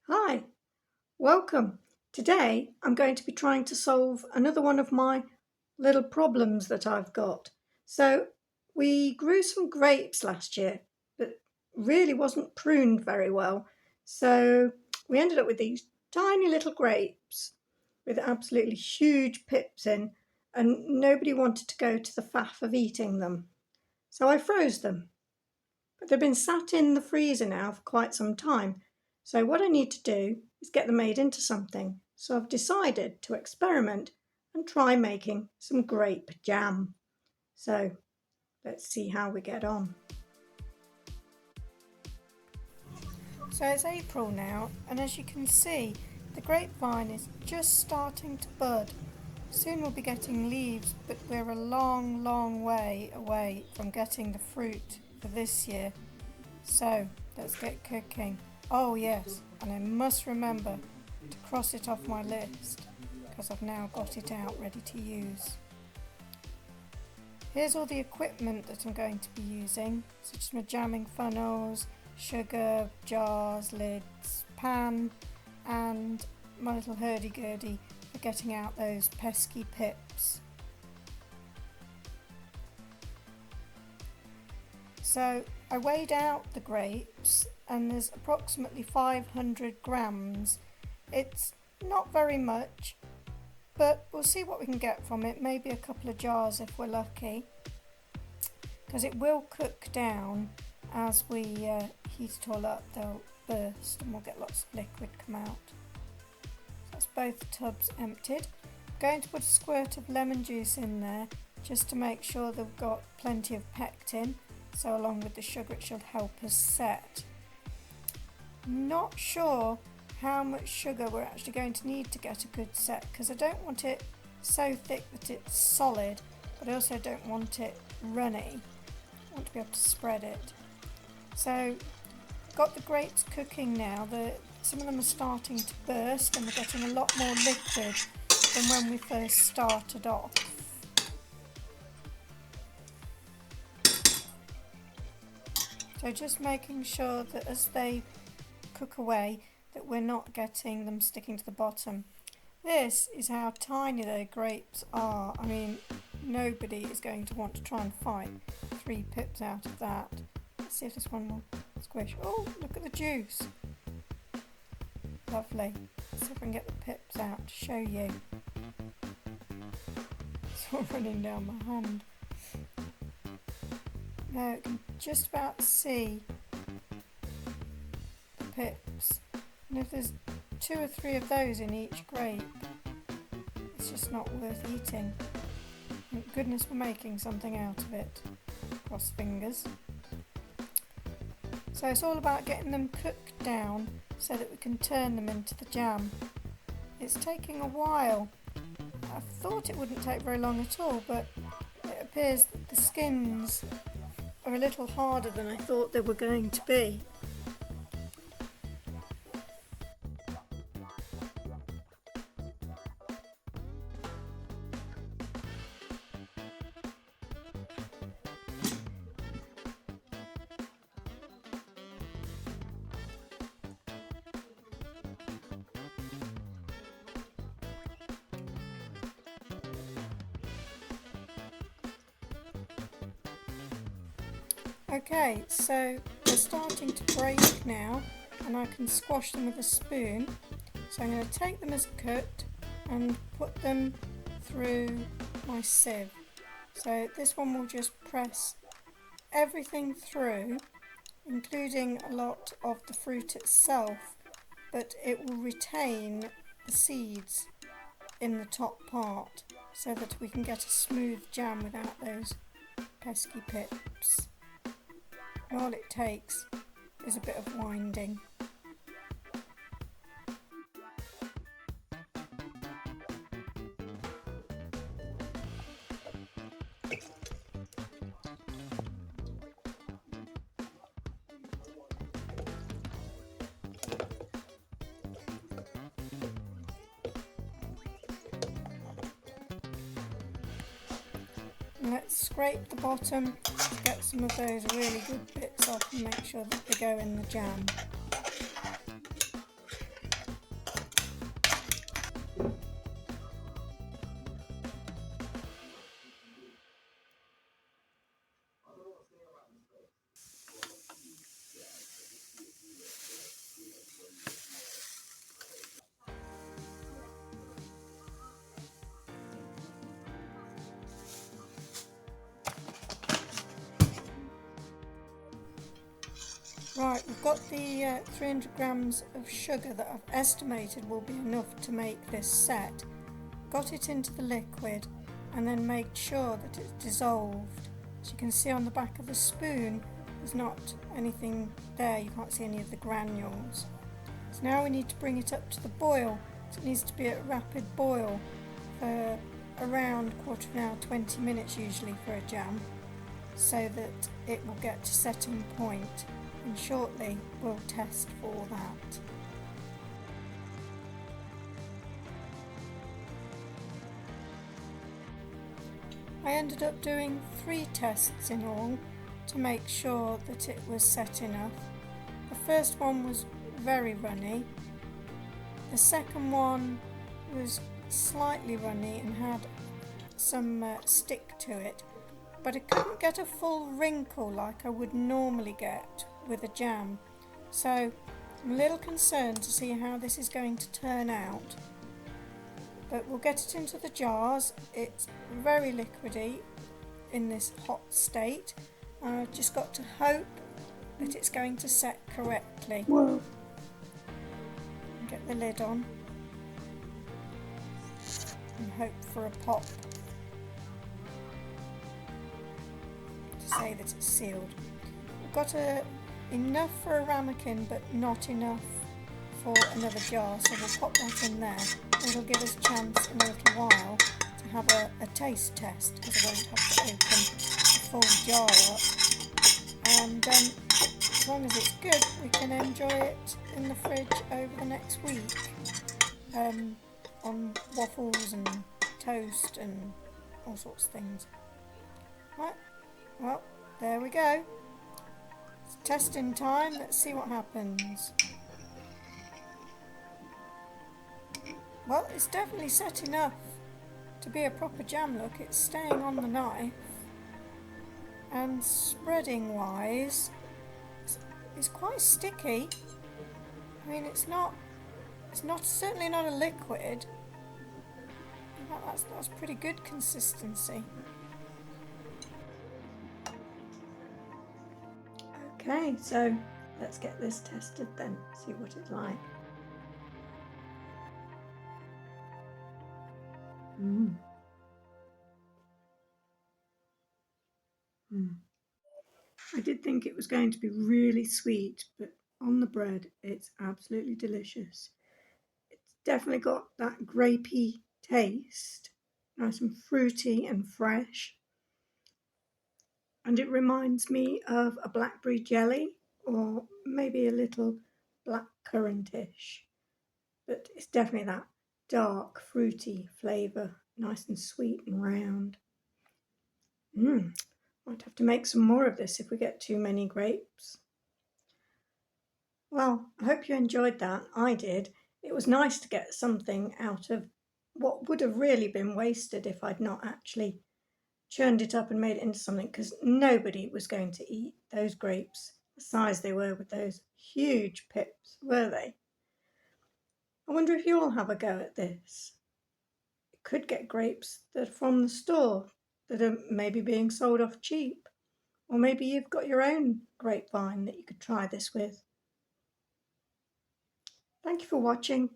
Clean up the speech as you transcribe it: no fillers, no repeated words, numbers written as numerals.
Hi, welcome. Today I'm going to be trying to solve another one of my little problems that I've got. So we grew some grapes last year that really wasn't pruned very well. So we ended up with these tiny little grapes with absolutely huge pips in, and nobody wanted to go to the faff of eating them. So I froze them. But they've been sat in the freezer now for quite some time. So what I need to do is get them made into something. So I've decided to experiment and try making some grape jam. So let's see how we get on. So it's April now, and as you can see, the grapevine is just starting to bud. Soon we'll be getting leaves, but we're a long way away from getting the fruit for this year. So let's get cooking. Oh yes, and I must remember to cross it off my list because I've now got it out ready to use. Here's all the equipment that I'm going to be using, such as my jamming funnels, sugar, jars, lids, pan, and my little hurdy-gurdy for getting out those pesky pips. So I weighed out the grapes and there's approximately 500 grams. It's not very much, but we'll see what we can get from it, maybe a couple of jars if we're lucky, because it will cook down as we heat it all up. They'll burst and we'll get lots of liquid come out. So that's both tubs emptied. I'm going to put a squirt of lemon juice in there just to make sure they've got plenty of pectin. So along with the sugar it should help us set. Not sure how much sugar we're actually going to need to get a good set, because I don't want it so thick that it's solid, but I also don't want it runny. I want to be able to spread it. So got the grapes cooking now. Some of them are starting to burst and we're getting a lot more liquid than when we first started off. So just making sure that as they cook away that we're not getting them sticking to the bottom. This is how tiny their grapes are. I mean, nobody is going to want to try and fight 3 pips out of that. Let's see if this one will squish. Oh, look at the juice. Lovely. Let's see if I can get the pips out to show you. It's all running down my hand. Now you can just about see the pips, and if there's 2 or 3 of those in each grape, it's just not worth eating. Thank goodness we're making something out of it. Cross fingers. So it's all about getting them cooked down so that we can turn them into the jam. It's taking a while. I thought it wouldn't take very long at all, but it appears that the skins are a little harder than I thought they were going to be. Okay, so they're starting to break now and I can squash them with a spoon. So I'm going to take them as cooked and put them through my sieve. So this one will just press everything through, including a lot of the fruit itself, but it will retain the seeds in the top part so that we can get a smooth jam without those pesky pips. All it takes is a bit of winding. And let's scrape the bottom to get some of those really good bits off and make sure that they go in the jam. Right, we've got the 300 grams of sugar that I've estimated will be enough to make this set. Got it into the liquid and then made sure that it's dissolved. As you can see on the back of the spoon, there's not anything there, you can't see any of the granules. So now we need to bring it up to the boil. So it needs to be at rapid boil for around quarter of an hour, 20 minutes usually for a jam, so that it will get to setting point, and shortly we'll test for that. I ended up doing 3 tests in all to make sure that it was set enough. The first one was very runny. The second one was slightly runny and had some stick to it, but I couldn't get a full wrinkle like I would normally get with a jam. So I'm a little concerned to see how this is going to turn out. But we'll get it into the jars. It's very liquidy in this hot state. I've just got to hope that it's going to set correctly. Whoa. Get the lid on and hope for a pop to say that it's sealed. We've got enough for a ramekin but not enough for another jar, so we'll pop that in there. It'll give us a chance in a little while to have a taste test, because I won't have to open the full jar up. And as long as it's good, we can enjoy it in the fridge over the next week on waffles and toast and all sorts of things. Right, well, there we go. It's testing time. Let's see what happens. Well, it's definitely set enough to be a proper jam look. It's staying on the knife, and spreading wise, it's quite sticky. I mean, it's certainly not a liquid. In fact, that's pretty good consistency. Okay, so let's get this tested then, see what it's like. I did think it was going to be really sweet, but on the bread it's absolutely delicious. It's definitely got that grapey taste, nice and fruity and fresh. And it reminds me of a blackberry jelly, or maybe a little black currantish. But it's definitely that dark, fruity flavour, nice and sweet and round. Might have to make some more of this if we get too many grapes. Well, I hope you enjoyed that. I did. It was nice to get something out of what would have really been wasted if I'd not actually churned it up and made it into something, because nobody was going to eat those grapes the size they were with those huge pips, were they? I wonder if you'll have a go at this. You could get grapes that are from the store that are maybe being sold off cheap, or maybe you've got your own grapevine that you could try this with. Thank you for watching.